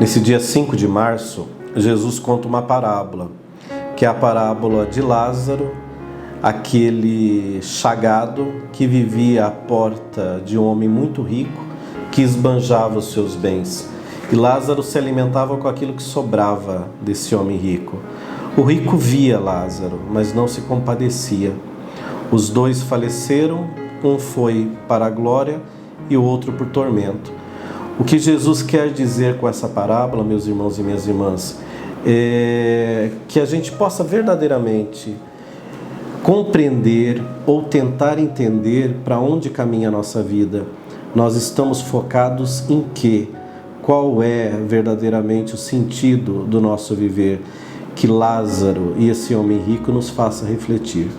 Nesse dia 5 de março, Jesus conta uma parábola, que é a parábola de Lázaro, aquele chagado que vivia à porta de um homem muito rico, que esbanjava os seus bens. E Lázaro se alimentava com aquilo que sobrava desse homem rico. O rico via Lázaro, mas não se compadecia. Os dois faleceram, um foi para a glória e o outro por tormento. O que Jesus quer dizer com essa parábola, meus irmãos e minhas irmãs, é que a gente possa verdadeiramente compreender ou tentar entender para onde caminha a nossa vida. Nós estamos focados em quê? Qual é verdadeiramente o sentido do nosso viver? Que Lázaro e esse homem rico nos façam refletir.